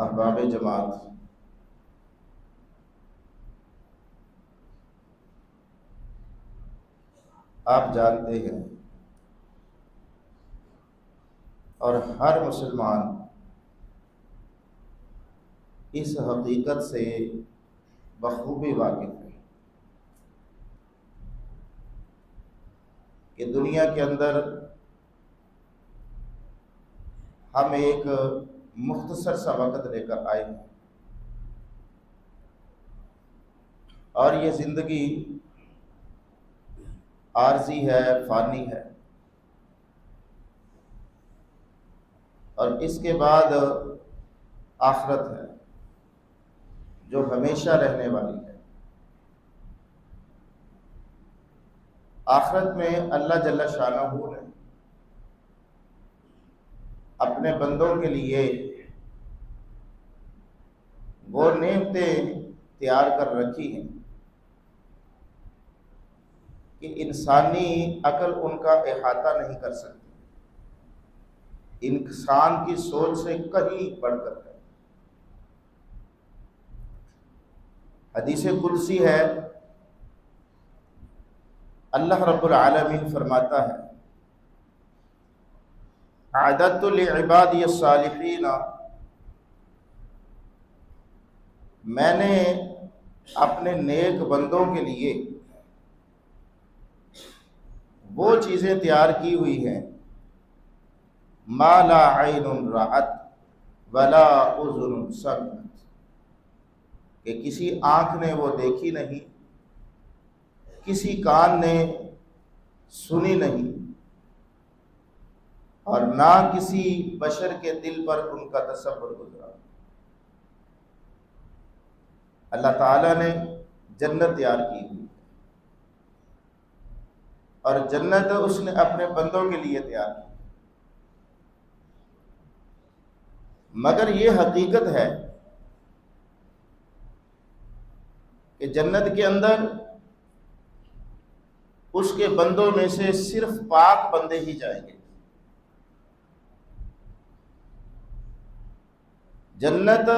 احباب جماعت، آپ جانتے ہیں اور ہر مسلمان اس حقیقت سے بخوبی واقف ہے کہ دنیا کے اندر ہم ایک مختصر سا وقت لے کر آئے ہیں، اور یہ زندگی عارضی ہے، فانی ہے، اور اس کے بعد آخرت ہے جو ہمیشہ رہنے والی ہے۔ آخرت میں اللہ جل شانہ نے اپنے بندوں کے لیے وہ نعمتیں تیار کر رکھی ہیں کہ انسانی عقل ان کا احاطہ نہیں کر سکتی، انسان کی سوچ سے کہیں بڑھ کر ہے۔ حدیث قدسی ہے، اللہ رب العالمین فرماتا ہے، اعددت لعبادی الصالحین، میں نے اپنے نیک بندوں کے لیے وہ چیزیں تیار کی ہوئی ہیں، ما لا عین رأت ولا اذن سمعت، کہ کسی آنکھ نے وہ دیکھی نہیں، کسی کان نے سنی نہیں، اور نہ کسی بشر کے دل پر ان کا تصور گزرا۔ اللہ تعالیٰ نے جنت تیار کی ہوئی، اور جنت اس نے اپنے بندوں کے لیے تیار کی، مگر یہ حقیقت ہے کہ جنت کے اندر اس کے بندوں میں سے صرف پاک بندے ہی جائیں گے۔ جنت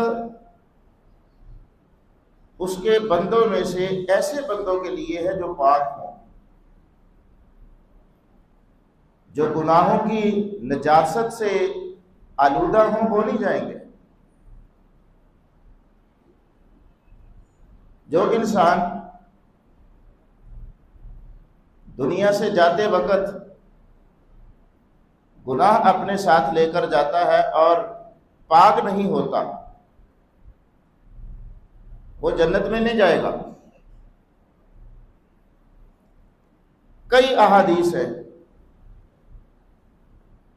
اس کے بندوں میں سے ایسے بندوں کے لیے ہے جو پاک ہوں، جو گناہوں کی نجاست سے آلودہ ہوں، وہ نہیں جائیں گے۔ جو انسان دنیا سے جاتے وقت گناہ اپنے ساتھ لے کر جاتا ہے اور پاک نہیں ہوتا، وہ جنت میں نہیں جائے گا۔ کئی احادیث ہیں،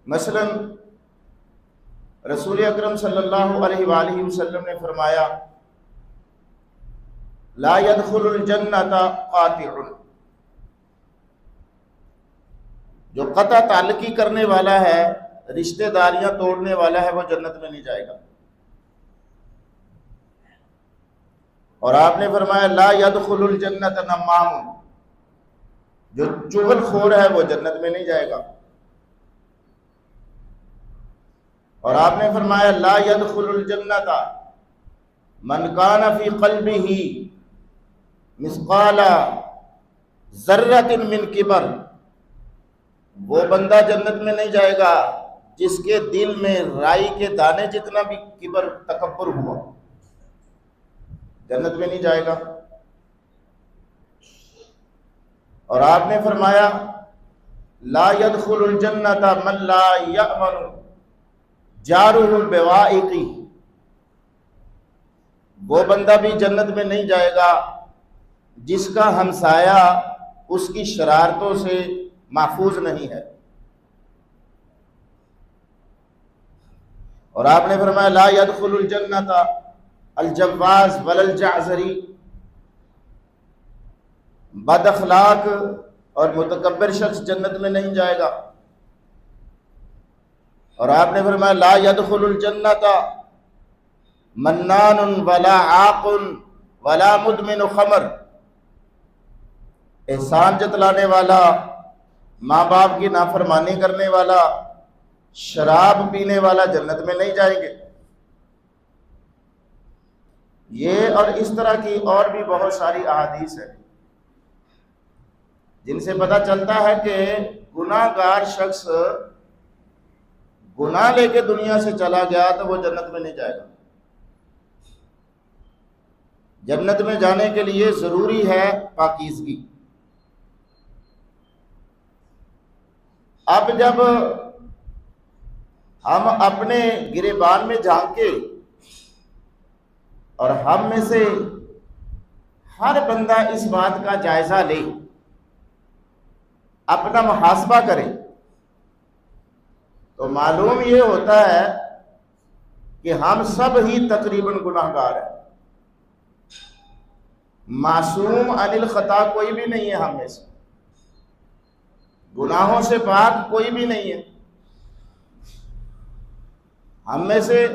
مثلا رسول اکرم صلی اللہ علیہ وآلہ وسلم نے فرمایا، لا يدخل الجنت قاطع، جو قطع تعلقی کرنے والا ہے، رشتہ داریاں توڑنے والا ہے، وہ جنت میں نہیں جائے گا۔ اور آپ نے فرمایا، لا يدخل الجنت نمام، جو چغل خور ہے وہ جنت میں نہیں جائے گا۔ اور آپ نے فرمایا، لا يدخل الجنت من کان فی قلبہ مثقال ذرۃ من کبر، وہ بندہ جنت میں نہیں جائے گا جس کے دل میں رائی کے دانے جتنا بھی کبر، تکبر ہوا، جنت میں نہیں جائے گا۔ اور آپ نے فرمایا، لا يدخل الجنت من لا یأمن جارہ بوائق، وہ بندہ بھی جنت میں نہیں جائے گا جس کا ہمسایہ اس کی شرارتوں سے محفوظ نہیں ہے۔ اور آپ نے فرمایا، لا يدخل الجنت الجواز ولا الجعزری، بد اخلاق اور متکبر شخص جنت میں نہیں جائے گا۔ اور آپ نے فرمایا، لا يدخل الجنت منان ولا عاق ولا مدمن خمر، احسان جتلانے والا، ماں باپ کی نافرمانی کرنے والا، شراب پینے والا جنت میں نہیں جائیں گے۔ یہ اور اس طرح کی اور بھی بہت ساری احادیث ہیں جن سے پتہ چلتا ہے کہ گناہ گار شخص گناہ لے کے دنیا سے چلا گیا تو وہ جنت میں نہیں جائے گا. جنت میں جانے کے لیے ضروری ہے پاکیزگی. اب جب ہم اپنے گریبان میں جھانکے اور ہم میں سے ہر بندہ اس بات کا جائزہ لے، اپنا محاسبہ کرے، تو معلوم یہ ہوتا ہے کہ ہم سب ہی تقریباً گناہ گار ہیں. معصوم عن الخطا کوئی بھی نہیں ہے ہم میں سے، گناہوں سے پاک کوئی بھی نہیں ہے. ہم میں سے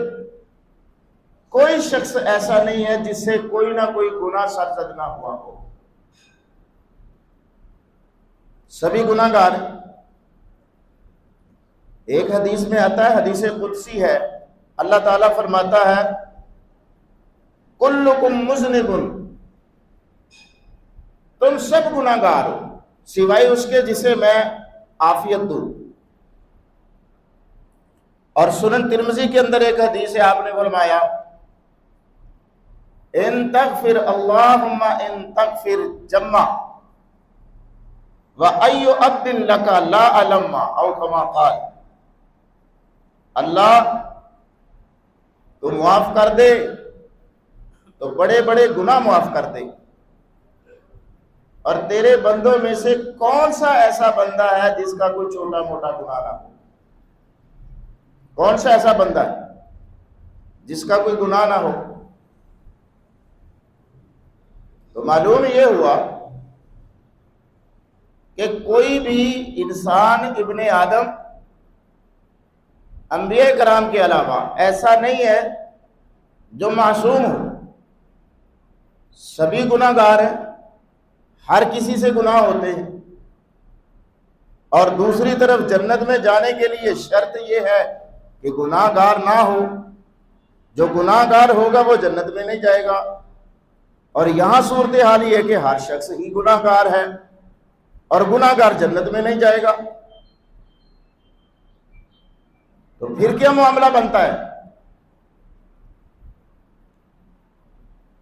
کوئی شخص ایسا نہیں ہے جس سے کوئی نہ کوئی گناہ سرزد نہ ہوا ہو. سبھی گناہ گار ہیں. ایک حدیث میں آتا ہے، حدیث قدسی ہے، اللہ تعالیٰ فرماتا ہے کلکم مذنب، تم سب گناہ گار ہو سوائے اس کے جسے میں عافیت دوں. اور سنن ترمذی کے اندر ایک حدیث ہے، آپ نے فرمایا ان تغفر اللہم ان تغفر جمع وَأَيُّ عَبْدٍ لَكَ لَا أَلَمَّ او کما قال، اللہ تو معاف کر دے تو بڑے بڑے گناہ معاف کر دے، اور تیرے بندوں میں سے کون سا ایسا بندہ ہے جس کا کوئی چھوٹا موٹا گناہ نہ ہو؟ کون سا ایسا بندہ ہے جس کا کوئی گناہ نہ ہو؟ تو معلوم یہ ہوا کہ کوئی بھی انسان ابن آدم انبیاء کرام کے علاوہ ایسا نہیں ہے جو معصوم ہو. سبھی گناہ گار ہیں، ہر کسی سے گناہ ہوتے ہیں. اور دوسری طرف جنت میں جانے کے لیے شرط یہ ہے کہ گناہ گار نہ ہو. جو گناہ گار ہوگا وہ جنت میں نہیں جائے گا. اور یہاں صورتحال یہ ہے کہ ہر شخص ہی گناہ گار ہے اور گناہ گار جنت میں نہیں جائے گا. تو پھر کیا معاملہ بنتا ہے؟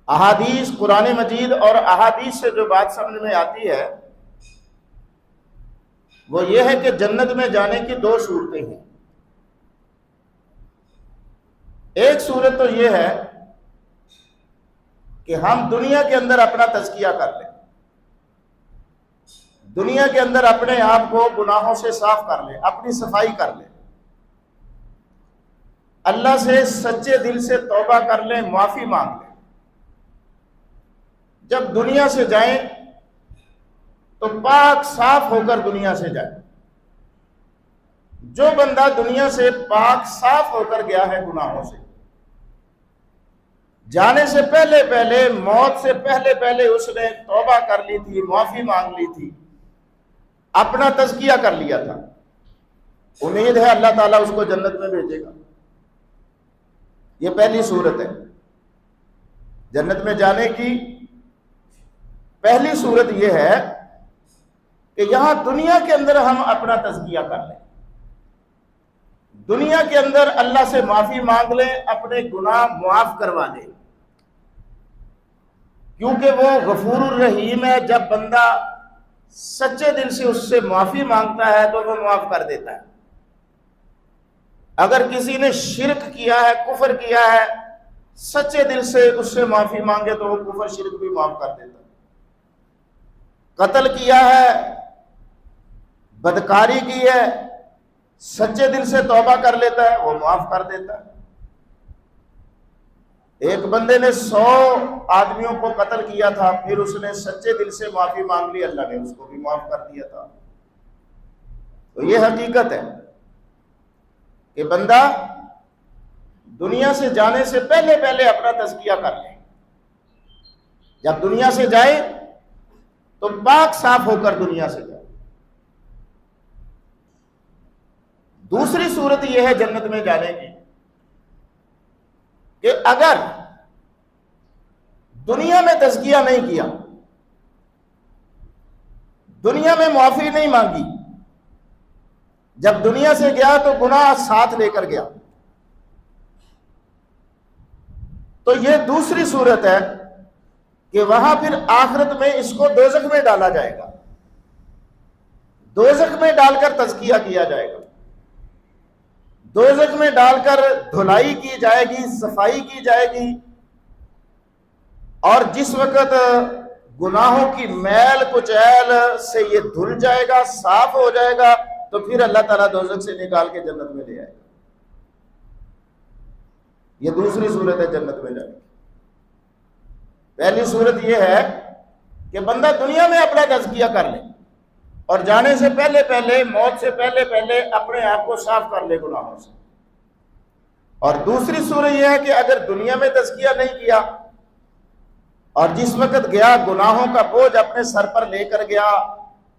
احادیث، قرآن مجید اور احادیث سے جو بات سمجھ میں آتی ہے وہ یہ ہے کہ جنت میں جانے کی دو صورتیں ہیں. ایک صورت تو یہ ہے کہ ہم دنیا کے اندر اپنا تزکیہ کر لیں، دنیا کے اندر اپنے آپ کو گناہوں سے صاف کر لیں، اپنی صفائی کر لیں، اللہ سے سچے دل سے توبہ کر لیں، معافی مانگ لیں. جب دنیا سے جائیں تو پاک صاف ہو کر دنیا سے جائیں. جو بندہ دنیا سے پاک صاف ہو کر گیا ہے گناہوں سے، جانے سے پہلے پہلے، موت سے پہلے پہلے اس نے توبہ کر لی تھی، معافی مانگ لی تھی، اپنا تزکیہ کر لیا تھا، امید ہے اللہ تعالیٰ اس کو جنت میں بھیجے گا. یہ پہلی صورت ہے. جنت میں جانے کی پہلی صورت یہ ہے کہ یہاں دنیا کے اندر ہم اپنا تزکیہ کر لیں، دنیا کے اندر اللہ سے معافی مانگ لیں، اپنے گناہ معاف کروا دیں، کیونکہ وہ غفور الرحیم ہے. جب بندہ سچے دل سے اس سے معافی مانگتا ہے تو وہ معاف کر دیتا ہے. اگر کسی نے شرک کیا ہے، کفر کیا ہے، سچے دل سے اس سے معافی مانگے تو وہ کفر شرک بھی معاف کر دیتا ہے. قتل کیا ہے، بدکاری کی ہے، سچے دل سے توبہ کر لیتا ہے، وہ معاف کر دیتا ہے. ایک بندے نے 100 آدمیوں کو قتل کیا تھا، پھر اس نے سچے دل سے معافی مانگ لی، اللہ نے اس کو بھی معاف کر دیا تھا. تو یہ حقیقت ہے کہ بندہ دنیا سے جانے سے پہلے پہلے اپنا تزکیہ کر لے. جب دنیا سے جائے تو پاک صاف ہو کر دنیا سے جائے. دوسری صورت یہ ہے جنت میں جانے کی کہ اگر دنیا میں تزکیہ نہیں کیا، دنیا میں معافی نہیں مانگی، جب دنیا سے گیا تو گناہ ساتھ لے کر گیا، تو یہ دوسری صورت ہے کہ وہاں پھر آخرت میں اس کو دوزخ میں ڈالا جائے گا، دوزخ میں ڈال کر تزکیہ کیا جائے گا، دوزخ میں ڈال کر دھلائی کی جائے گی، صفائی کی جائے گی، اور جس وقت گناہوں کی میل کچیل سے یہ دھل جائے گا، صاف ہو جائے گا، تو پھر اللہ تعالیٰ دوزخ سے نکال کے جنت میں لے آئے گا۔ یہ دوسری صورت ہے جنت میں جانے کی۔ پہلی صورت یہ ہے کہ بندہ دنیا میں اپنا تزکیہ کر لے اور جانے سے پہلے پہلے، موت سے پہلے پہلے اپنے آپ کو صاف کر لے گناہوں سے۔ اور دوسری صورت یہ ہے کہ اگر دنیا میں تزکیہ نہیں کیا اور جس وقت گیا گناہوں کا بوجھ اپنے سر پر لے کر گیا،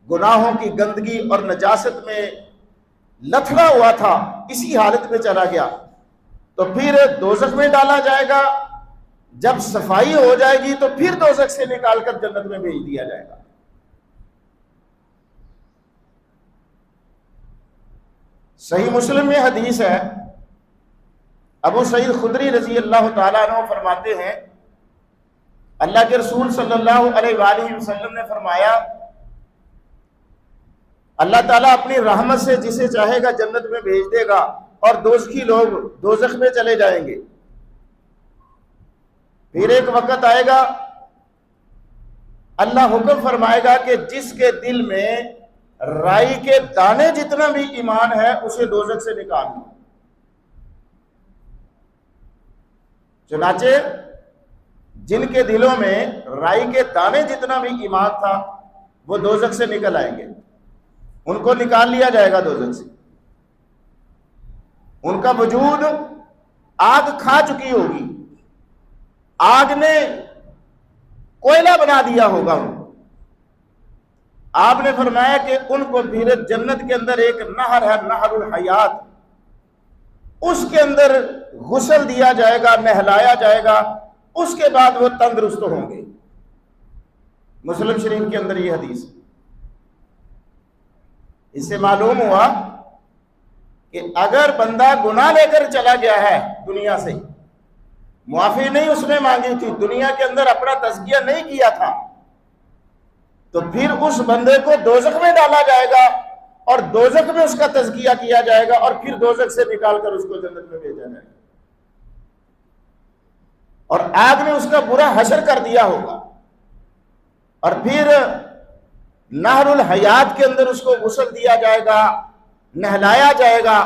گناہوں کی گندگی اور نجاست میں لتھڑا ہوا تھا، اسی حالت میں چلا گیا، تو پھر دوزخ میں ڈالا جائے گا، جب صفائی ہو جائے گی تو پھر دوزخ سے نکال کر جنت میں بھیج دیا جائے گا۔ صحیح مسلم میں حدیث ہے، ابو سعید خدری رضی اللہ تعالیٰ عنہ فرماتے ہیں، اللہ کے رسول صلی اللہ علیہ وآلہ وسلم نے فرمایا، اللہ تعالیٰ اپنی رحمت سے جسے چاہے گا جنت میں بھیج دے گا، اور دوزخی لوگ دوزخ میں چلے جائیں گے۔ پھر ایک وقت آئے گا اللہ حکم فرمائے گا کہ جس کے دل میں رائی کے دانے جتنا بھی ایمان ہے اسے دوزخ سے نکال دو۔ چنانچہ جن کے دلوں میں رائی کے دانے جتنا بھی ایمان تھا وہ دوزخ سے نکل آئیں گے، ان کو نکال لیا جائے گا دوزخ سے۔ ان کا وجود آگ کھا چکی ہوگی، آگ نے کوئلہ بنا دیا ہوگا ان کو۔ آپ نے فرمایا کہ ان کو پھر جنت کے اندر ایک نہر ہے، نہر الحیات، اس کے اندر غسل دیا جائے گا، نہلایا جائے گا، اس کے بعد وہ تندرست ہوں گے۔ مسلم شریف کے اندر یہ حدیث ہے۔ اس سے معلوم ہوا کہ اگر بندہ گناہ لے کر چلا گیا ہے دنیا سے، معافی نہیں اس نے مانگی تھی، دنیا کے اندر اپنا تزکیہ نہیں کیا تھا، تو پھر اس بندے کو دوزخ میں ڈالا جائے گا اور دوزخ میں اس کا تزکیہ کیا جائے گا، اور پھر دوزخ سے نکال کر اس کو جنت میں بھیجا جائے گا، اور آگ نے اس کا برا حشر کر دیا ہوگا، اور پھر نہر الحیات کے اندر اس کو غسل دیا جائے گا، نہلایا جائے گا،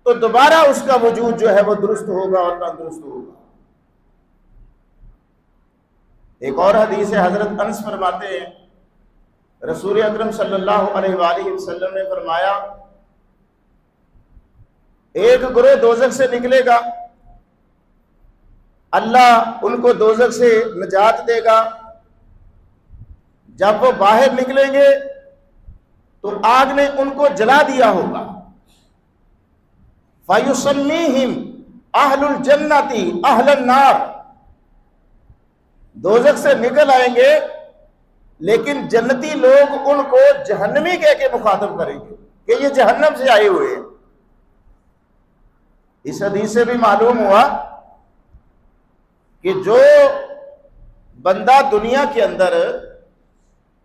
تو دوبارہ اس کا وجود جو ہے وہ درست ہوگا اور تندرست ہوگا۔ ایک اور حدیث ہے، حضرت انس فرماتے ہیں رسول اکرم صلی اللہ علیہ وآلہ وسلم نے فرمایا، ایک گروہ دوزخ سے نکلے گا، اللہ ان کو دوزخ سے نجات دے گا، جب وہ باہر نکلیں گے تو آگ نے ان کو جلا دیا ہوگا، فَيُسَمِّيهِمْ أَهْلُ الْجَنَّةِ أَهْلَ النَّارِ، دوزخ سے نکل آئیں گے لیکن جنتی لوگ ان کو جہنمی کہہ کے مخاطب کریں گے کہ یہ جہنم سے آئے ہوئے ہیں۔ اس حدیث سے بھی معلوم ہوا کہ جو بندہ دنیا کے اندر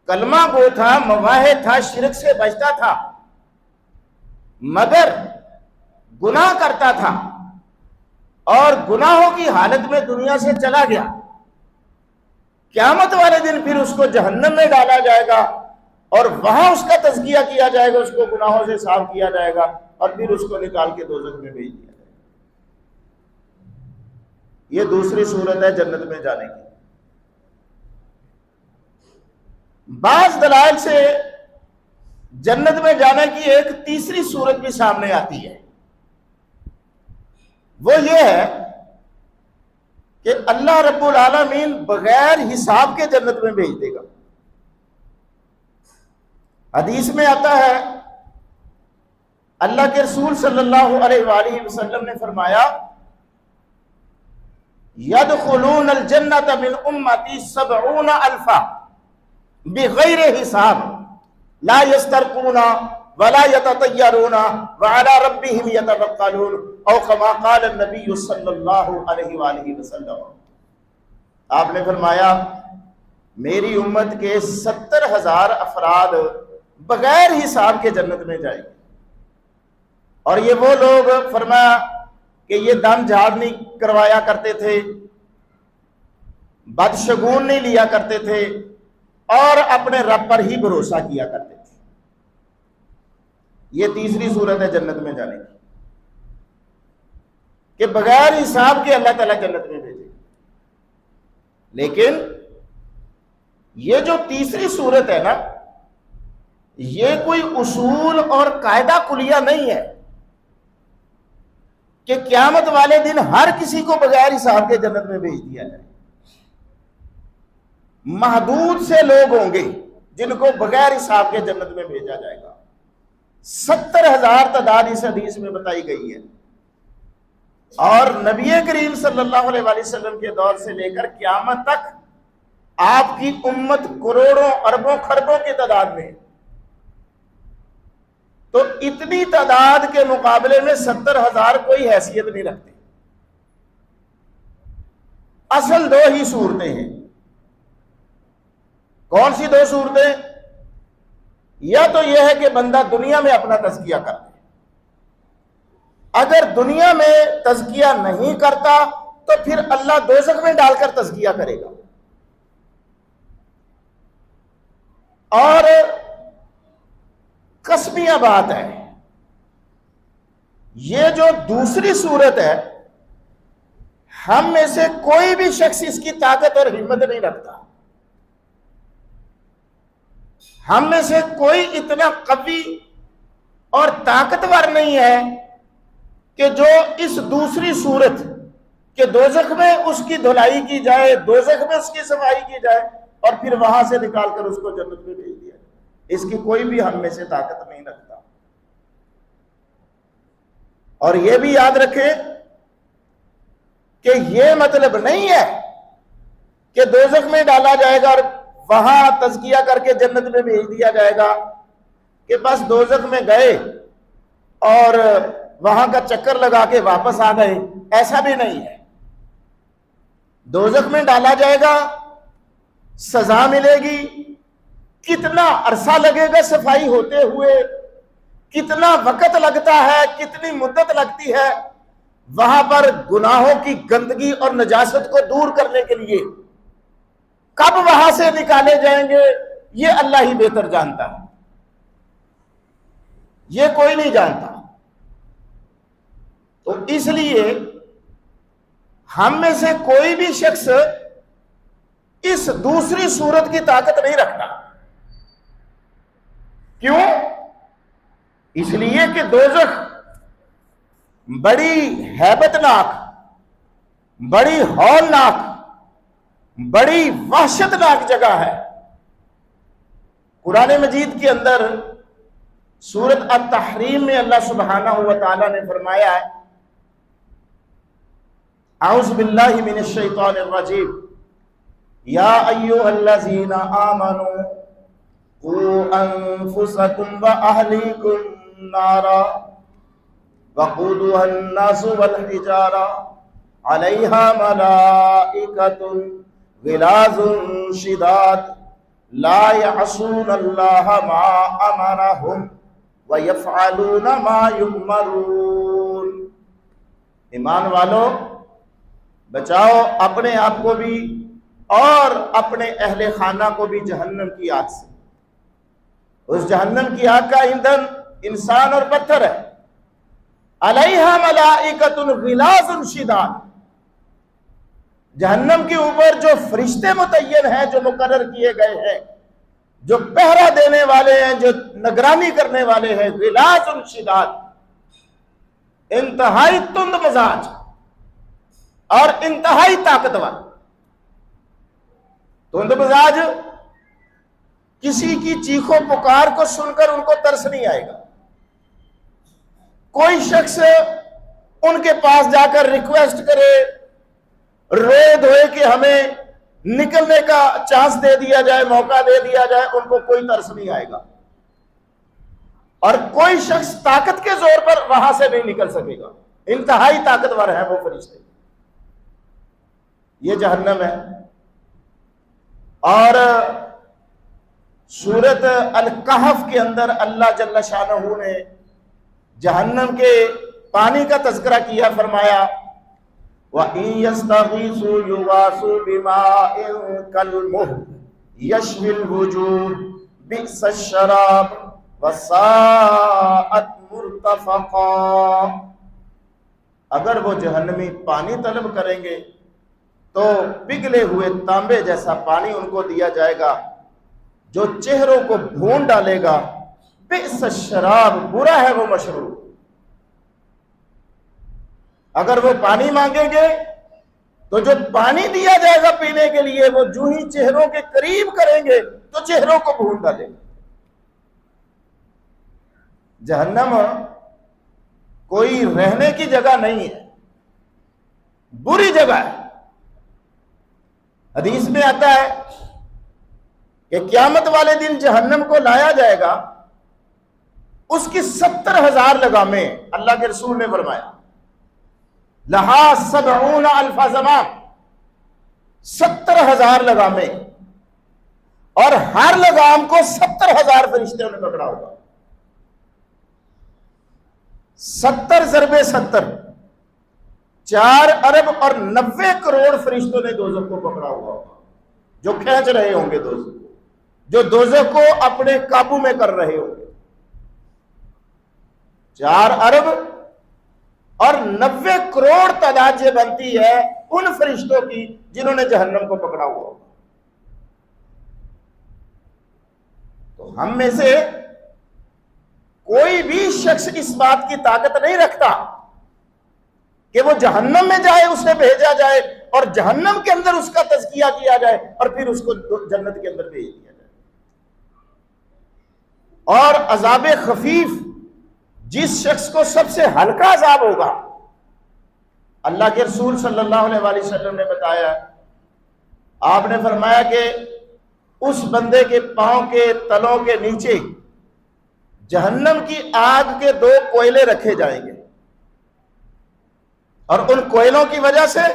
کلمہ گو تھا، مواحد تھا، شرک سے بچتا تھا، مگر گناہ کرتا تھا اور گناہوں کی حالت میں دنیا سے چلا گیا، قیامت والے دن پھر اس کو جہنم میں ڈالا جائے گا اور وہاں اس کا تزکیہ کیا جائے گا، اس کو گناہوں سے صاف کیا جائے گا، اور پھر اس کو نکال کے دوزخ میں بھیج دیا جائے گا۔ یہ دوسری صورت ہے جنت میں جانے کی۔ بعض دلائل سے جنت میں جانے کی ایک تیسری صورت بھی سامنے آتی ہے، وہ یہ ہے کہ اللہ رب العالمین بغیر حساب کے جنت میں بھیج دے گا۔ حدیث میں آتا ہے اللہ کے رسول صلی اللہ علیہ وآلہ وسلم نے فرمایا، یدخلون الجنۃ من امتی 70,000 بغیر حساب لا یسترقون ولا یتطیرون وعلی ربہم یتوکلون او کما قال النبی صلی اللہ علیہ وآلہ وسلم۔ آپ نے فرمایا میری امت کے 70,000 افراد بغیر حساب کے جنت میں جائیں گے، اور یہ وہ لوگ فرمایا کہ یہ دم جھاڑ نہیں کروایا کرتے تھے، بدشگون نہیں لیا کرتے تھے، اور اپنے رب پر ہی بھروسہ کیا کرتے تھے۔ یہ تیسری صورت ہے جنت میں جانے کی، کہ بغیر حساب کے اللہ تعالیٰ جنت میں بھیجے۔ لیکن یہ جو تیسری صورت ہے نا، یہ کوئی اصول اور قاعدہ کلیہ نہیں ہے کہ قیامت والے دن ہر کسی کو بغیر حساب کے جنت میں بھیج دیا جائے۔ محدود سے لوگ ہوں گے جن کو بغیر حساب کے جنت میں بھیجا جائے گا۔ 70,000 تعداد اس حدیث میں بتائی گئی ہے، اور نبی کریم صلی اللہ علیہ وآلہ وسلم کے دور سے لے کر قیامت تک آپ کی امت کروڑوں اربوں خربوں کی تعداد میں، تو اتنی تعداد کے مقابلے میں 70,000 کوئی حیثیت نہیں رکھتے۔ اصل دو ہی صورتیں ہیں۔ کون سی دو صورتیں؟ یا تو یہ ہے کہ بندہ دنیا میں اپنا تزکیہ کرتا ہے، اگر دنیا میں تزکیہ نہیں کرتا تو پھر اللہ دوزخ میں ڈال کر تزکیہ کرے گا۔ اور قسمیہ بات ہے، یہ جو دوسری صورت ہے، ہم میں سے کوئی بھی شخص اس کی طاقت اور ہمت نہیں رکھتا۔ ہم میں سے کوئی اتنا قوی اور طاقتور نہیں ہے کہ جو اس دوسری صورت کہ دوزخ میں اس کی دھلائی کی جائے، دوزخ میں اس کی صفائی کی جائے، اور پھر وہاں سے نکال کر اس کو جنت میں بھیج دیا، اس کی کوئی بھی ہم میں سے طاقت نہیں رکھتا۔ اور یہ بھی یاد رکھیں کہ یہ مطلب نہیں ہے کہ دوزخ میں ڈالا جائے گا اور وہاں تزکیہ کر کے جنت میں بھیج دیا جائے گا کہ بس دوزخ میں گئے اور وہاں کا چکر لگا کے واپس آ گئے، ایسا بھی نہیں ہے۔ دوزخ میں ڈالا جائے گا، سزا ملے گی، کتنا عرصہ لگے گا صفائی ہوتے ہوئے، کتنا وقت لگتا ہے، کتنی مدت لگتی ہے وہاں پر گناہوں کی گندگی اور نجاست کو دور کرنے کے لیے، کب وہاں سے نکالے جائیں گے یہ اللہ ہی بہتر جانتا ہے، یہ کوئی نہیں جانتا۔ تو اس لیے ہم میں سے کوئی بھی شخص اس دوسری صورت کی طاقت نہیں رکھتا۔ کیوں؟ اس لیے کہ دوزخ بڑی ہیبت ناک، بڑی ہولناک، بڑی وحشت ناک جگہ ہے۔ قرآن مجید کے اندر سورۃ التحریم میں اللہ سبحانہ و تعالی نے فرمایا ہے، اعوذ باللہ من الشیطان الرجیم، یا ایھا الذین آمنوا قوا انفسکم واہلیکم نارا وقودها الناس والحجارہ علیہا ملائکۃ غلاظ شداد لا يعصون اللہ ما امرهم ویفعلون ما یؤمرون۔ ایمان والو، بچاؤ اپنے آپ کو بھی اور اپنے اہل خانہ کو بھی جہنم کی آگ سے۔ اس جہنم کی آگ کا ایندھن انسان اور پتھر ہے۔ علیہا ملائکۃ غلاظ شداد، جہنم کے اوپر جو فرشتے متعین ہیں، جو مقرر کیے گئے ہیں، جو پہرا دینے والے ہیں، جو نگرانی کرنے والے ہیں، غلاظ شداد، انتہائی تند مزاج اور انتہائی طاقتور۔ تند مزاج کسی کی چیخو پکار کو سن کر ان کو ترس نہیں آئے گا۔ کوئی شخص ان کے پاس جا کر ریکویسٹ کرے رو دھوئے کہ ہمیں نکلنے کا چانس دے دیا جائے، موقع دے دیا جائے، ان کو کوئی ترس نہیں آئے گا، اور کوئی شخص طاقت کے زور پر وہاں سے نہیں نکل سکے گا، انتہائی طاقتور ہے وہ فرشتے۔ یہ جہنم ہے۔ اور سورۃ الکہف کے اندر اللہ جل شانہ نے جہنم کے پانی کا تذکرہ کیا، فرمایا وَإِن يَسْتَغِيثُوا يُغَاثُوا بِمَاءٍ كَالْمُهْلِ يَشْوِي الْوُجُوهَ بِئْسَ الشَّرَابُ وَسَاءَتْ مُرْتَفَقًا۔ اگر وہ جہنمی پانی طلب کریں گے تو پگھلے ہوئے تانبے جیسا پانی ان کو دیا جائے گا جو چہروں کو بھون ڈالے گا۔ بئس الشراب، برا ہے وہ مشروب۔ اگر وہ پانی مانگیں گے تو جو پانی دیا جائے گا پینے کے لیے، وہ جو ہی چہروں کے قریب کریں گے تو چہروں کو بھون ڈالے گا۔ جہنم کوئی رہنے کی جگہ نہیں ہے، بری جگہ ہے۔ حدیث میں آتا ہے کہ قیامت والے دن جہنم کو لایا جائے گا، اس کی 70,000 لگامیں، اللہ کے رسول نے فرمایا لہا 70,000 زمام، 70,000 لگامیں، اور ہر لگام کو 70,000 فرشتوں نے پکڑا ہوگا۔ 70 ضربے 70، 4 ارب اور 90 کروڑ فرشتوں نے دوزخ کو پکڑا ہوا ہوگا، جو کھینچ رہے ہوں گے دوزخ کو، جو دوزخ کو اپنے قابو میں کر رہے ہوں گے۔ 4 ارب اور 90 کروڑ تعداد یہ بنتی ہے ان فرشتوں کی جنہوں نے جہنم کو پکڑا ہوا ہوگا۔ تو ہم میں سے کوئی بھی شخص اس بات کی طاقت نہیں رکھتا کہ وہ جہنم میں جائے، اسے بھیجا جائے اور جہنم کے اندر اس کا تزکیہ کیا جائے اور پھر اس کو جنت کے اندر بھیج دیا جائے۔ اور عذاب خفیف، جس شخص کو سب سے ہلکا عذاب ہوگا، اللہ کے رسول صلی اللہ علیہ وسلم نے بتایا، آپ نے فرمایا کہ اس بندے کے پاؤں کے تلوں کے نیچے جہنم کی آگ کے 2 کوئلے رکھے جائیں گے، اور ان کوئلوں کی وجہ سے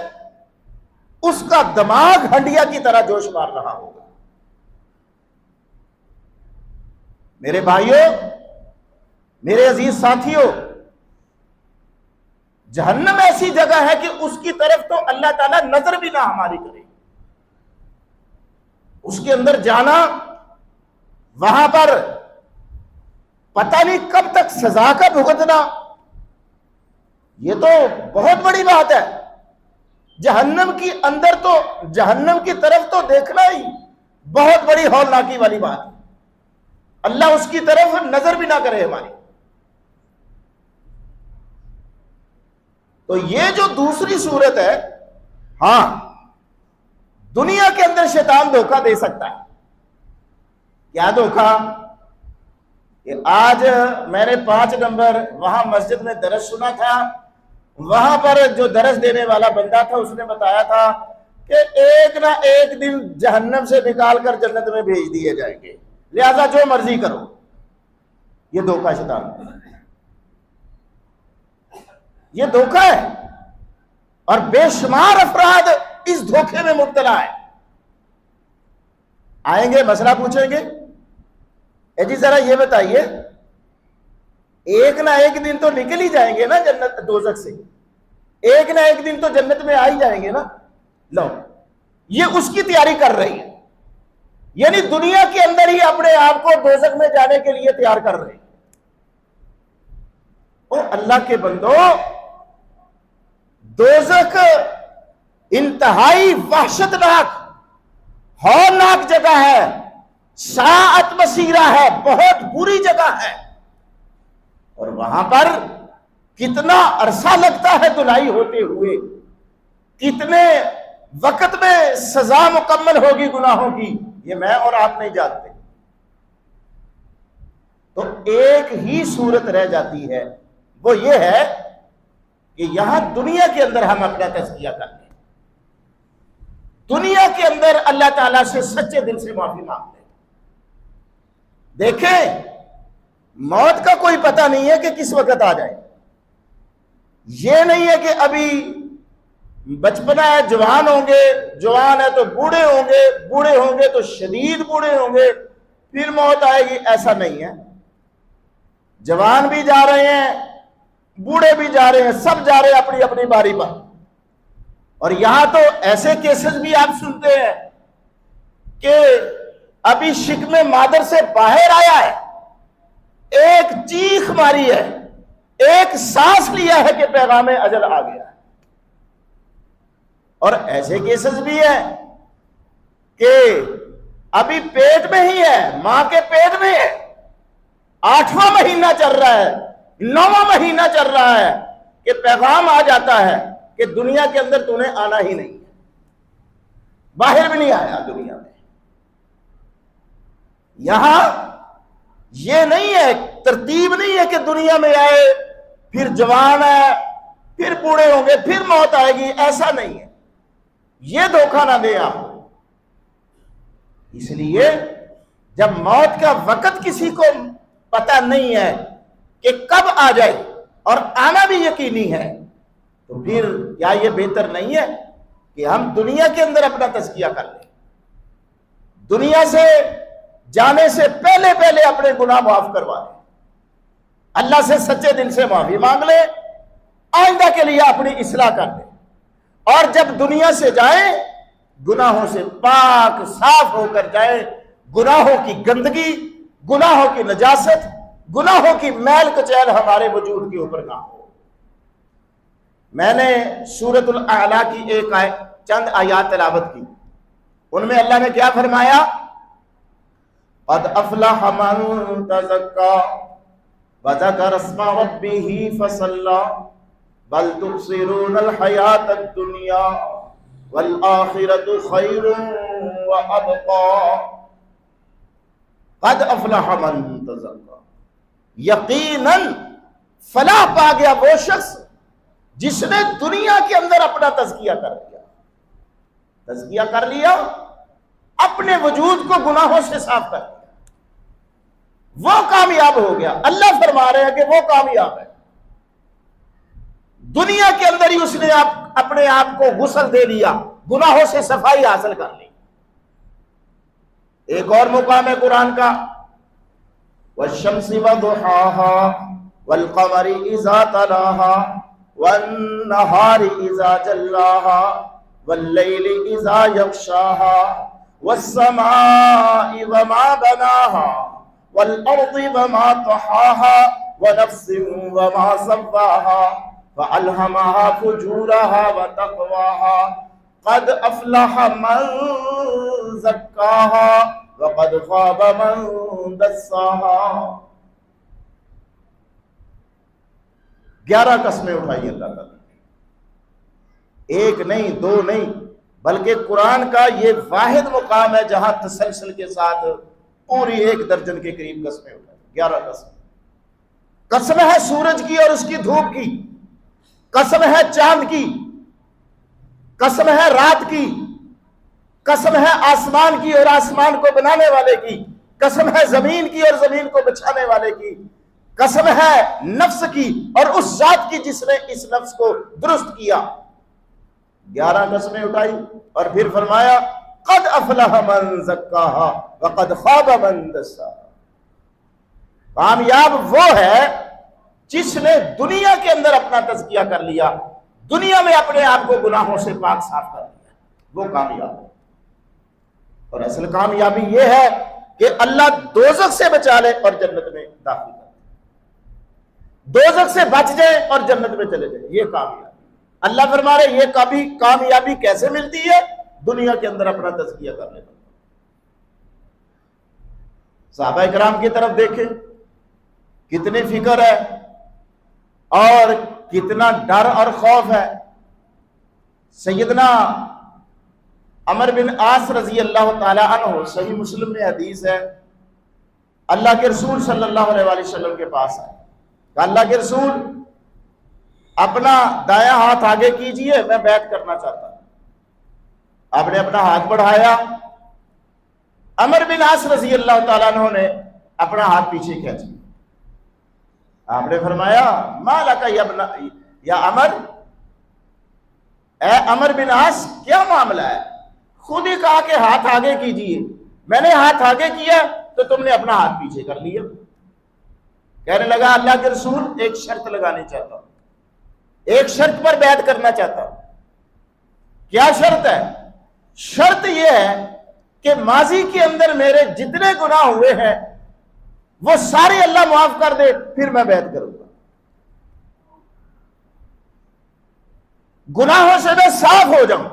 اس کا دماغ ہنڈیا کی طرح جوش مار رہا ہوگا۔ میرے بھائیوں، میرے عزیز ساتھیوں، جہنم ایسی جگہ ہے کہ اس کی طرف تو اللہ تعالیٰ نظر بھی نہ ہماری کرے۔ اس کے اندر جانا، وہاں پر پتہ نہیں کب تک سزا کا بھگتنا، یہ تو بہت بڑی بات ہے۔ جہنم کی اندر تو، جہنم کی طرف تو دیکھنا ہی بہت بڑی ہولناکی والی بات ہے۔ اللہ اس کی طرف نظر بھی نہ کرے ہماری۔ تو یہ جو دوسری صورت ہے، ہاں دنیا کے اندر شیطان دھوکہ دے سکتا ہے۔ کیا دھوکہ؟ کہ آج میں نے 5 نمبر وہاں مسجد میں درس سنا تھا، وہاں پر جو درس دینے والا بندہ تھا اس نے بتایا تھا کہ ایک نہ ایک دن جہنم سے نکال کر جنت میں بھیج دیے جائیں گے، لہذا جو مرضی کرو۔ یہ دھوکہ شیطان ہے، یہ دھوکہ ہے، اور بے شمار افراد اس دھوکے میں مبتلا ہے۔ آئیں گے مسئلہ پوچھیں گے، اے جی ذرا یہ بتائیے، ایک نہ ایک دن تو نکل ہی جائیں گے نا جنت دوزخ سے، ایک نہ ایک دن تو جنت میں آ ہی جائیں گے نا۔ لو، یہ اس کی تیاری کر رہی ہے، یعنی دنیا کے اندر ہی اپنے آپ کو دوزخ میں جانے کے لیے تیار کر رہے ہیں۔ او اللہ کے بندو، دوزخ انتہائی وحشتناک، ہولناک جگہ ہے، ساعت مسیرہ ہے، بہت بری جگہ ہے، اور وہاں پر کتنا عرصہ لگتا ہے دھلائی ہوتے ہوئے، کتنے وقت میں سزا مکمل ہوگی گناہوں کی، یہ میں اور آپ نہیں جانتے۔ تو ایک ہی صورت رہ جاتی ہے، وہ یہ ہے کہ یہاں دنیا کے اندر ہم اپنا تزکیہ کرتے ہیں، دنیا کے اندر اللہ تعالیٰ سے سچے دل سے معافی مانگ لے۔ دیکھیں موت کا کوئی پتہ نہیں ہے کہ کس وقت آ جائے، یہ نہیں ہے کہ ابھی بچپنا ہے جوان ہوں گے، جوان ہے تو بوڑھے ہوں گے، بوڑھے ہوں گے تو شدید بوڑھے ہوں گے پھر موت آئے گی، ایسا نہیں ہے۔ جوان بھی جا رہے ہیں، بوڑھے بھی جا رہے ہیں، سب جا رہے ہیں اپنی اپنی باری پر۔ اور یہاں تو ایسے کیسز بھی آپ سنتے ہیں کہ ابھی شکم مادر سے باہر آیا ہے، ایک چیخ ماری ہے، ایک سانس لیا ہے کہ پیغام اجل آ گیا ہے۔ اور ایسے کیسز بھی ہیں کہ ابھی پیٹ میں ہی ہے، ماں کے پیٹ میں ہے، 8واں مہینہ چل رہا ہے، 9واں مہینہ چل رہا ہے کہ پیغام آ جاتا ہے کہ دنیا کے اندر تو نے آنا ہی نہیں ہے، باہر بھی نہیں آیا دنیا میں۔ یہاں یہ نہیں ہے، ترتیب نہیں ہے کہ دنیا میں آئے پھر جوان ہے پھر بوڑھے ہوں گے پھر موت آئے گی، ایسا نہیں ہے۔ یہ دھوکہ نہ دیں آپ۔ اس لیے جب موت کا وقت کسی کو پتہ نہیں ہے کہ کب آ جائے اور آنا بھی یقینی ہے، تو پھر کیا یہ بہتر نہیں ہے کہ ہم دنیا کے اندر اپنا تزکیہ کر لیں، دنیا سے جانے سے پہلے پہلے اپنے گناہ معاف کروا لیں، اللہ سے سچے دل سے معافی مانگ لیں، آئندہ کے لیے اپنی اصلاح کر لیں، اور جب دنیا سے جائیں گناہوں سے پاک صاف ہو کر جائیں، گناہوں کی گندگی، گناہوں کی نجاست، گناہوں کی میل کچیل ہمارے وجود کے اوپر نہ ہو۔ میں نے سورۃ الاعلیٰ کی چند آیات تلاوت کی، ان میں اللہ نے کیا فرمایا؟ قد افلح من تزکا وذکر اسم ربہ فصلی بل تؤثرون الحیاۃ الدنیا والآخرۃ خیر وابقی قد افلح من تزکا، یقیناً فلاح پا گیا وہ شخص جس نے دنیا کے اندر اپنا تزکیہ کر لیا، تزکیہ کر لیا، اپنے وجود کو گناہوں سے صاف کر لیا، وہ کامیاب ہو گیا۔ اللہ فرما رہے ہیں کہ وہ کامیاب ہے، دنیا کے اندر ہی اس نے اپنے آپ کو غسل دے لیا، گناہوں سے صفائی حاصل کر لی۔ ایک اور مقام ہے قرآن کا، والشمس وضحاها والقمر اذا تلاها والنهار اذا جلاها والليل اذا يغشاها والسماء وما بناها والارض وما طحاها ونفس وما سواها فألهمها فجورها وتقواها قد افلح من زکاها وقد خاب من دساها۔ 11 قسمیں اٹھائی اللہ تعالیٰ نے، ایک نہیں دو نہیں، بلکہ قرآن کا یہ واحد مقام ہے جہاں تسلسل کے ساتھ پوری 1 درجن کے قریب قسمیں اٹھائی، 11 قسم۔ قسم ہے سورج کی اور اس کی دھوپ کی، قسم ہے چاند کی، قسم ہے رات کی، قسم ہے آسمان کی اور آسمان کو بنانے والے کی، قسم ہے زمین کی اور زمین کو بچھانے والے کی، قسم ہے نفس کی اور اس ذات کی جس نے اس نفس کو درست کیا۔ 11 قسمیں اٹھائی اور پھر فرمایا قد افلح من زکاہا وقد خاب من دساہا۔ کامیاب وہ ہے جس نے دنیا کے اندر اپنا تزکیہ کر لیا، دنیا میں اپنے آپ کو گناہوں سے پاک صاف کر لیا، وہ کامیاب ہے۔ اور اصل کامیابی یہ ہے کہ اللہ دوزخ سے بچا لے اور جنت میں داخل کر دے، دوزخ سے بچ جائے اور جنت میں چلے جائے، یہ کامیابی۔ اللہ فرما رہے یہ کبھی کامیابی کیسے ملتی ہے؟ دنیا کے اندر اپنا تزکیہ کر لینا۔ صحابہ کرام کی طرف دیکھیں، کتنی فکر ہے اور کتنا ڈر اور خوف ہے۔ سیدنا عمر بن عاص رضی اللہ تعالی عنہ، صحیح مسلم میں حدیث ہے، اللہ کے رسول صلی اللہ علیہ وآلہ وسلم کے پاس آئے کہ اللہ کے رسول اپنا دایاں ہاتھ آگے کیجئے، میں بیعت کرنا چاہتا ہوں۔ آپ نے اپنا ہاتھ بڑھایا، عمر بن عاص رضی اللہ تعالیٰ عنہ نے اپنا ہاتھ پیچھے کھینچا، آپ نے فرمایا ما لک یا عمر، اے عمر بن عاص کیا معاملہ ہے؟ خود ہی کہا کہ ہاتھ آگے کیجئے، میں نے ہاتھ آگے کیا تو تم نے اپنا ہاتھ پیچھے کر لیا۔ کہنے لگا اللہ کے رسول ایک شرط لگانی چاہتا ہوں، ایک شرط پر بیعت کرنا چاہتا ہوں۔ کیا شرط ہے؟ شرط یہ ہے کہ ماضی کے اندر میرے جتنے گناہ ہوئے ہیں وہ سارے اللہ معاف کر دے، پھر میں بیعت کروں گا۔ گناہوں سے میں صاف ہو جاؤں،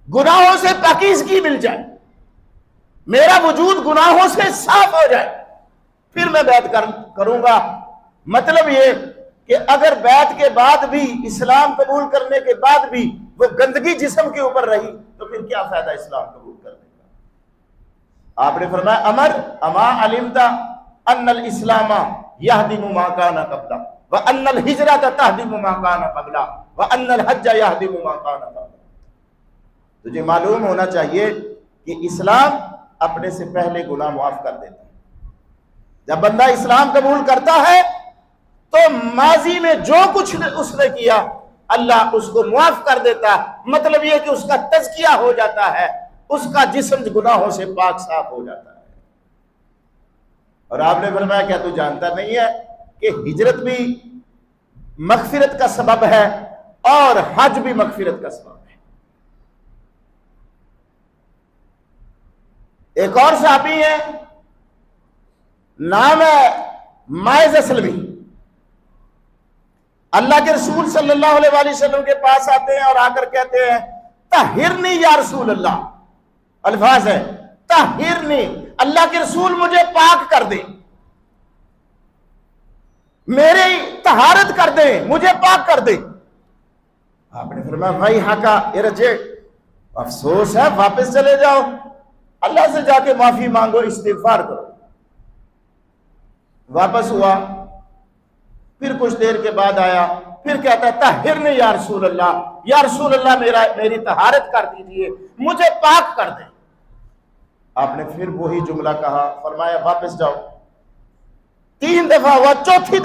گناہوں سے پاکیزگی مل جائے، میرا وجود گناہوں سے صاف ہو جائے، پھر میں بیعت کروں گا۔ مطلب یہ کہ اگر بیعت کے بعد بھی، اسلام قبول کرنے کے بعد بھی وہ گندگی جسم کے اوپر رہی تو پھر کیا فائدہ اسلام قبول کرنے کا؟ آپ نے فرمایا عمر اما علمت ان الاسلام یہدم ما کان قبلہ وان الہجرۃ تہدم ما کان قبلہ وان الحج یہدم ما کان قبلہ۔ تجھے معلوم ہونا چاہیے کہ اسلام اپنے سے پہلے گناہ معاف کر دیتا ہے۔ جب بندہ اسلام قبول کرتا ہے تو ماضی میں جو کچھ اس نے کیا اللہ اس کو معاف کر دیتا ہے۔ مطلب یہ کہ اس کا تزکیہ ہو جاتا ہے، اس کا جسم گناہوں سے پاک صاف ہو جاتا ہے۔ اور آپ نے فرمایا کیا تو جانتا نہیں ہے کہ ہجرت بھی مغفرت کا سبب ہے اور حج بھی مغفرت کا سبب ہے۔ ایک اور صحابی ہے، نام ہے ماعز اسلمی، اللہ کے رسول صلی اللہ علیہ وآلہ وسلم کے پاس آتے ہیں اور آ کر کہتے ہیں طہرنی یا رسول اللہ، الفاظ ہے طہرنی، اللہ کے رسول مجھے پاک کر دے، میری طہارت کر دے، مجھے پاک کر دے۔ آپ نے فرمایا بھائی ہاکا ارجع، افسوس ہے، واپس چلے جاؤ، اللہ سے جا کے معافی مانگو، استغفار کرو۔ واپس ہوا، پھر کچھ دیر کے بعد آیا، پھر کہتا ہے طہرنی یا رسول اللہ، یا رسول اللہ میری طہارت کر دیجئے، مجھے پاک کر دیں۔ آپ نے پھر وہی جملہ کہا، فرمایا واپس جاؤ۔ 3 دفعہ ہوا، چوتھی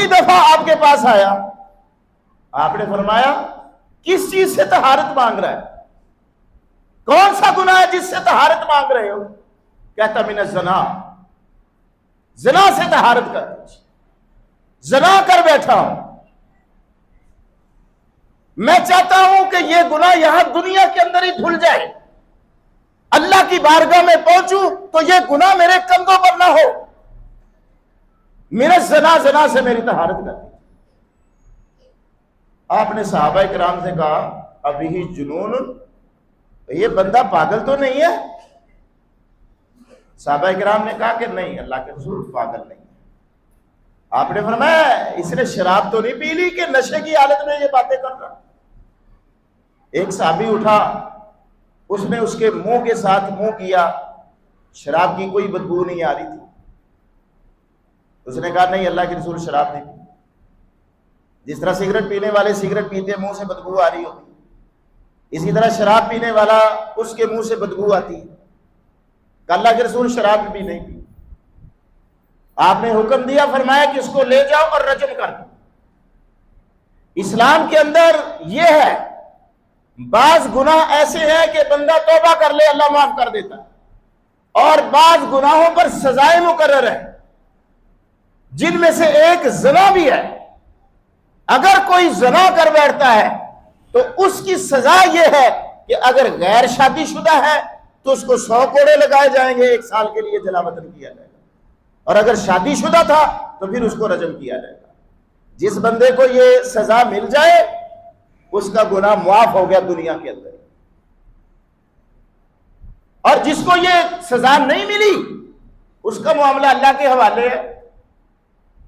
دفعہ آپ کے پاس آیا، آپ نے فرمایا کس چیز سے طہارت مانگ رہا ہے؟ کون سا گناہ ہے جس سے طہارت مانگ رہے ہو؟ کہتا من الزنا، زنا سے طہارت کر، زنا کر بیٹھا ہوں، میں چاہتا ہوں کہ یہ گناہ یہاں دنیا کے اندر ہی دھل جائے، اللہ کی بارگاہ میں پہنچوں تو یہ گناہ میرے کندھوں پر نہ ہو، میرے زنا سے میری طہارت کر دی۔ آپ نے صحابہ کرام سے کہا ابھی جنون، یہ بندہ پاگل تو نہیں ہے؟ صحابہ کرام نے کہا کہ نہیں اللہ کے رسول پاگل نہیں ہے۔ آپ نے فرمایا اس نے شراب تو نہیں پی لی کہ نشے کی حالت میں یہ باتیں کر رہا؟ ایک صحابی اٹھا، اس نے اس کے منہ کے ساتھ منہ کیا، شراب کی کوئی بدبو نہیں آ رہی تھی۔ اس نے کہا نہیں اللہ کے رسول شراب نہیں پی، جس طرح سگریٹ پینے والے سگریٹ پیتے منہ سے بدبو آ رہی ہوتی، اسی طرح شراب پینے والا اس کے منہ سے بدبو آتی ہے۔ کہ اللہ کے رسول شراب بھی نہیں پی۔ آپ نے حکم دیا، فرمایا کہ اس کو لے جاؤ اور رجم کر دو۔ اسلام کے اندر یہ ہے، بعض گناہ ایسے ہیں کہ بندہ توبہ کر لے اللہ معاف کر دیتا ہے، اور بعض گناہوں پر سزائیں مقرر ہیں، جن میں سے ایک زنا بھی ہے۔ اگر کوئی زنا کر بیٹھتا ہے تو اس کی سزا یہ ہے کہ اگر غیر شادی شدہ ہے تو اس کو 100 کوڑے لگائے جائیں گے، 1 سال کے لیے جلا وطن کیا جائے گا، اور اگر شادی شدہ تھا تو پھر اس کو رجم کیا جائے گا۔ جس بندے کو یہ سزا مل جائے اس کا گناہ معاف ہو گیا دنیا کے اندر، اور جس کو یہ سزا نہیں ملی اس کا معاملہ اللہ کے حوالے ہے،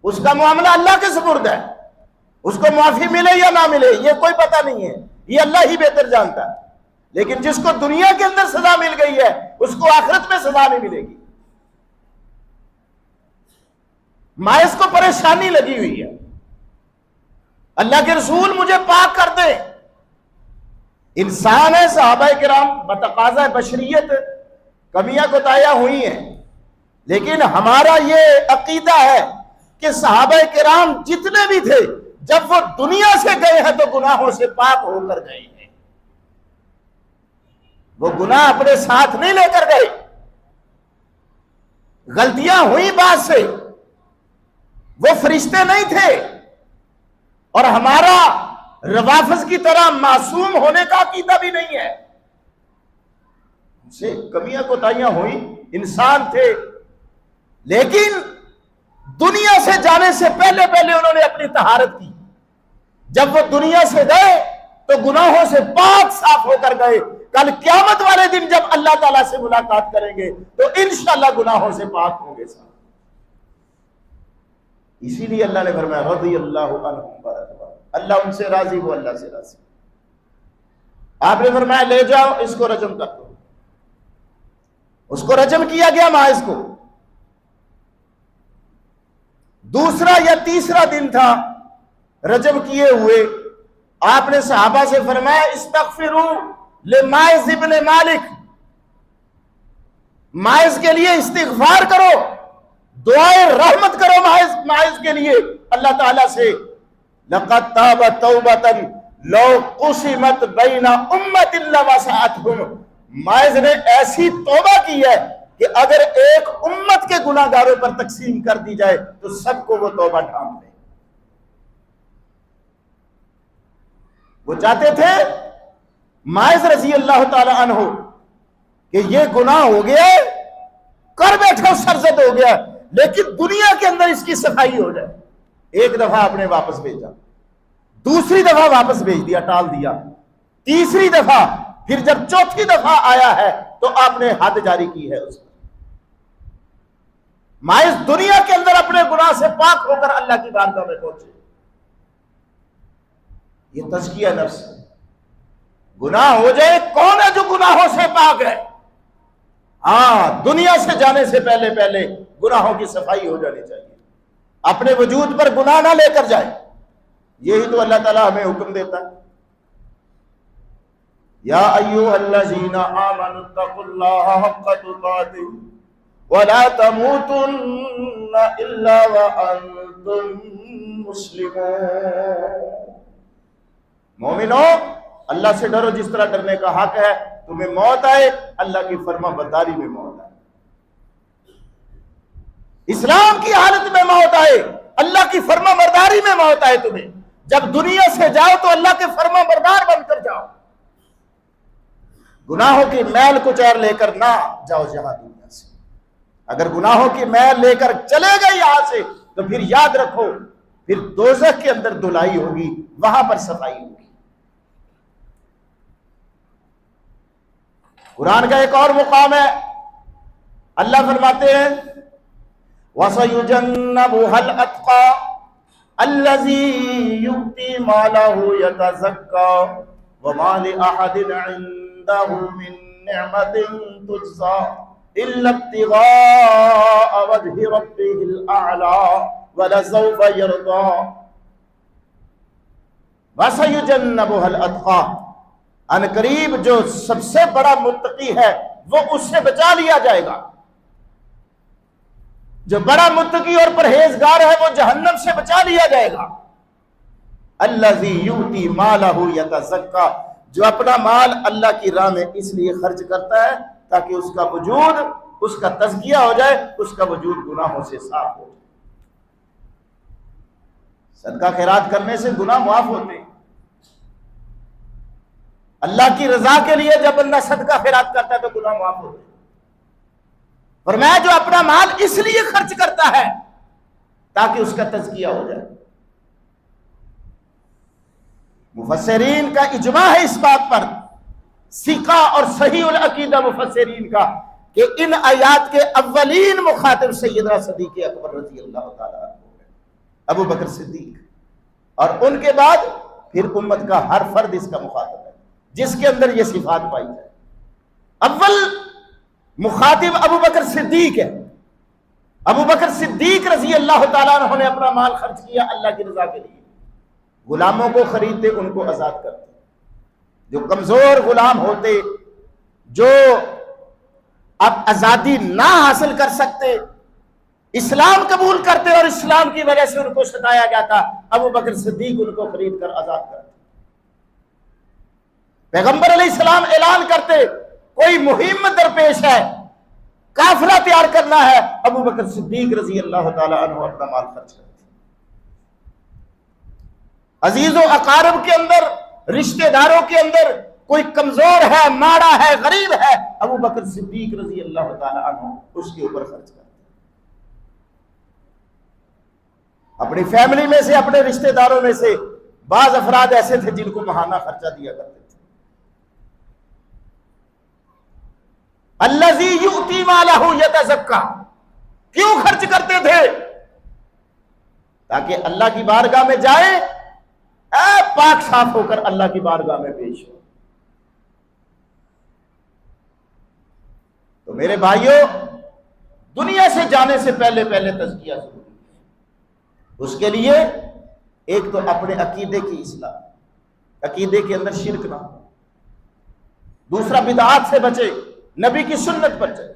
اس کا معاملہ اللہ کے سپرد ہے، اس کو معافی ملے یا نہ ملے یہ کوئی پتہ نہیں ہے، یہ اللہ ہی بہتر جانتا ہے۔ لیکن جس کو دنیا کے اندر سزا مل گئی ہے اس کو آخرت میں سزا نہیں ملے گی۔ ماعز کو پریشانی لگی ہوئی ہے، اللہ کے رسول مجھے پاک کر دے، انسان ہے، صحابہ کرام بتقاضا بشریت کمیاں کوتاہیاں ہوئی ہیں، لیکن ہمارا یہ عقیدہ ہے کہ صحابہ کرام جتنے بھی تھے جب وہ دنیا سے گئے ہیں تو گناہوں سے پاک ہو کر گئے ہیں، وہ گناہ اپنے ساتھ نہیں لے کر گئے۔ غلطیاں ہوئی بعد سے، وہ فرشتے نہیں تھے، اور ہمارا روافض کی طرح معصوم ہونے کا عقیدہ بھی نہیں ہے، ان سے کمیاں کوتاہیاں ہوئی، انسان تھے، لیکن دنیا سے جانے سے پہلے انہوں نے اپنی طہارت کی۔ جب وہ دنیا سے گئے تو گناہوں سے پاک صاف ہو کر گئے، کل قیامت والے دن جب اللہ تعالیٰ سے ملاقات کریں گے تو انشاءاللہ گناہوں سے پاک ہوں گے صاحب۔ اسی لیے اللہ نے فرمایا رضی اللہ عنہم ورضوا، اللہ ان سے راضی، وہ اللہ سے راضی۔ آپ نے فرمایا لے جاؤ اس کو رجم کر دو، اس کو رجم کیا گیا ماعز کو۔ دوسرا یا تیسرا دن تھا رجم کیے ہوئے، آپ نے صحابہ سے فرمایا استغفروا لماعز ابن مالک، ماعز کے لیے استغفار کرو، دعائے رحمت کرو ماعز کے لیے اللہ تعالیٰ سے۔ لقد تاب توبۃ لو قسمت بین امۃ لوسعتھم، ماعز نے ایسی توبہ کی ہے کہ اگر ایک امت کے گناہ گاروں پر تقسیم کر دی جائے تو سب کو وہ توبہ ڈھانپ دے۔ وہ چاہتے تھے ماعز رضی اللہ تعالی عنہ کہ یہ گناہ ہو گیا، کر بیٹھا سرزد ہو گیا، لیکن دنیا کے اندر اس کی صفائی ہو جائے۔ ایک دفعہ آپ نے واپس بھیجا، دوسری دفعہ واپس بھیج دیا، ٹال دیا، تیسری دفعہ، پھر جب چوتھی دفعہ آیا ہے تو آپ نے حد جاری کی ہے اس پر۔ ماعز دنیا کے اندر اپنے گناہ سے پاک ہو کر اللہ کی بارگاہ میں پہنچے۔ یہ تزکیہ نفس ہے۔ گناہ ہو جائے، کون ہے جو گناہوں سے پاک ہے؟ ہاں، دنیا سے جانے سے پہلے گناہوں کی صفائی ہو جانی چاہیے، اپنے وجود پر گناہ نہ لے کر جائے۔ یہی تو اللہ تعالیٰ ہمیں حکم دیتا ہے، یا ایھا الذین آمنوا اتقوا اللہ حق تقاتہ ولا تموتن الا وانتم مسلمون۔ مومنو، اللہ سے ڈرو جس طرح ڈرنے کا حق ہے، تمہیں موت آئے اللہ کی فرما برداری میں موت آئے، اسلام کی حالت میں موت آئے، اللہ کی فرما برداری میں موت آئے تمہیں۔ جب دنیا سے جاؤ تو اللہ کے فرما بردار بن کر جاؤ، گناہوں کی میل کچیر لے کر نہ جاؤ یہاں دنیا سے۔ اگر گناہوں کی میل لے کر چلے گئے یہاں سے تو پھر یاد رکھو، پھر دوزخ کے اندر دھلائی ہوگی، وہاں پر صفائی ہوگی۔ قرآن کا ایک اور مقام ہے، اللہ فرماتے ہیں وَسَيُجَنَّبُهَا الْأَتْقَى الَّذِي يُؤْتِي مَالَهُ يَتَزَكَّى وَمَا لِأَحَدٍ عِندَهُ مِن نِّعْمَةٍ تُجْزَى إِلَّا ابْتِغَاءَ وَجْهِ رَبِّهِ الْأَعْلَى وَلَسَوْفَ يَرْضَى۔ وَسَيُجَنَّبُهَا الْأَتْقَى، ان قریب جو سب سے بڑا متقی ہے وہ اس سے بچا لیا جائے گا۔ جو بڑا متقی اور پرہیزگار ہے وہ جہنم سے بچا لیا جائے گا۔ الذی یؤتی مالہ یتزکا، جو اپنا مال اللہ کی راہ میں اس لیے خرچ کرتا ہے تاکہ اس کا وجود، اس کا تزکیہ ہو جائے، اس کا وجود گناہوں سے صاف ہو جائے۔ صدقہ خیرات کرنے سے گناہ معاف ہوتے ہیں۔ اللہ کی رضا کے لیے جب بندہ صدقہ خیرات کرتا ہے تو گناہ معاف ہوتے ہیں۔ فرمایا جو اپنا مال اس لیے خرچ کرتا ہے تاکہ اس کا تزکیہ ہو جائے۔ مفسرین کا اجماع ہے اس بات پر، ثقہ اور صحیح العقیدہ مفسرین کا، کہ ان آیات کے اولین مخاطب سیدنا صدیق اکبر رضی اللہ تعالیٰ عنہ، ابو بکر صدیق، اور ان کے بعد پھر امت کا ہر فرد اس کا مخاطب ہے جس کے اندر یہ صفات پائی جائے۔ اول مخاطب ابو بکر صدیق ہے۔ ابو بکر صدیق رضی اللہ تعالیٰ عنہ نے اپنا مال خرچ کیا اللہ کی رضا کے لیے، غلاموں کو خریدتے، ان کو آزاد کرتے، جو کمزور غلام ہوتے، جو اب آزادی نہ حاصل کر سکتے، اسلام قبول کرتے اور اسلام کی وجہ سے ان کو ستایا جاتا، ابو بکر صدیق ان کو خرید کر آزاد کرتے۔ پیغمبر علیہ السلام اعلان کرتے کوئی مہم درپیش ہے، قافلہ تیار کرنا ہے، ابو بکر صدیق رضی اللہ تعالی عنہ اپنا مال خرچ کرتے۔ عزیز و اقارب کے اندر، رشتہ داروں کے اندر کوئی کمزور ہے، ماڑا ہے، غریب ہے، ابو بکر صدیق رضی اللہ تعالی عنہ اس کے اوپر خرچ کرتے۔ اپنی فیملی میں سے، اپنے رشتہ داروں میں سے بعض افراد ایسے تھے جن کو ماہانہ خرچہ دیا کرتے تھے۔ الذی یؤتی مالہ یتزکا، کیوں خرچ کرتے تھے؟ تاکہ اللہ کی بارگاہ میں جائے، پاک صاف ہو کر اللہ کی بارگاہ میں پیش ہو۔ تو میرے بھائیوں، دنیا سے جانے سے پہلے تزکیہ ضروری ہے۔ اس کے لیے ایک تو اپنے عقیدے کی اصلاح، عقیدے کے اندر شرک نہ ہو، دوسرا بدعات سے بچے، نبی کی سنت پر چلے،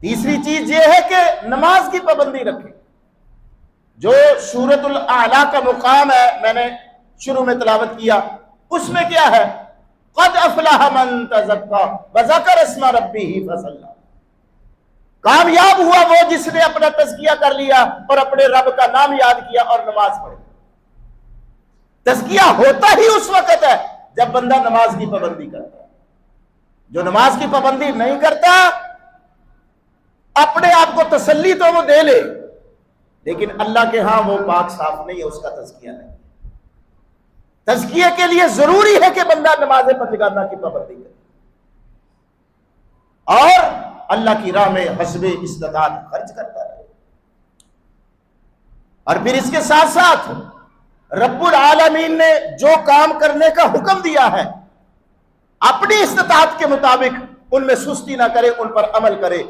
تیسری چیز یہ ہے کہ نماز کی پابندی رکھے۔ جو سورۃ الاعلیٰ کا مقام ہے، میں نے شروع میں تلاوت کیا، اس میں کیا ہے؟ قد افلح من تزکا وذکر اسم ربہ فصلی، کامیاب ہوا وہ جس نے اپنا تزکیہ کر لیا اور اپنے رب کا نام یاد کیا اور نماز پڑھی۔ تزکیہ ہوتا ہی اس وقت ہے جب بندہ نماز کی پابندی کرتا ہے۔ جو نماز کی پابندی نہیں کرتا، اپنے آپ کو تسلی تو وہ دے لے، لیکن اللہ کے ہاں وہ پاک صاف نہیں ہے، اس کا تزکیہ نہیں۔ تزکیے کے لیے ضروری ہے کہ بندہ نماز پنجگانہ کی پابندی کرے اور اللہ کی راہ میں حسب استطاعت خرچ کرتا رہے۔ اور پھر اس کے ساتھ ساتھ رب العالمین نے جو کام کرنے کا حکم دیا ہے، اپنی استطاعت کے مطابق ان میں سستی نہ کرے، ان پر عمل کرے،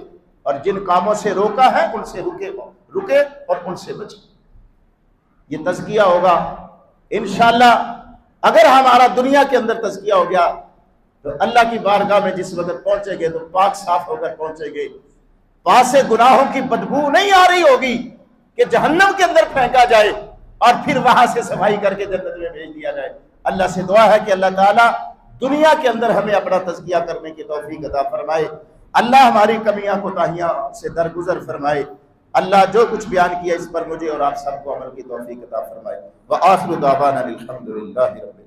اور جن کاموں سے روکا ہے ان سے رکے اور ان سے بچے۔ یہ تزکیہ ہوگا انشاءاللہ۔ اگر ہمارا دنیا کے اندر تزکیہ ہو گیا تو اللہ کی بارگاہ میں جس وقت پہنچیں گے تو پاک صاف ہو کر پہنچیں گے، پاس سے گناہوں کی بدبو نہیں آ رہی ہوگی کہ جہنم کے اندر پھینکا جائے اور پھر وہاں سے صفائی کر کے جنت میں بھیج دیا جائے۔ اللہ سے دعا ہے کہ اللہ تعالیٰ دنیا کے اندر ہمیں اپنا تزکیہ کرنے کی توفیق عطا فرمائے، اللہ ہماری کمیاں کوتاہیاں سے درگزر فرمائے۔ اللہ جو کچھ بیان کیا اس پر مجھے اور آپ سب کو عمل کی توفیق عطا فرمائے۔ وآخر دعوانا الحمدللہ رب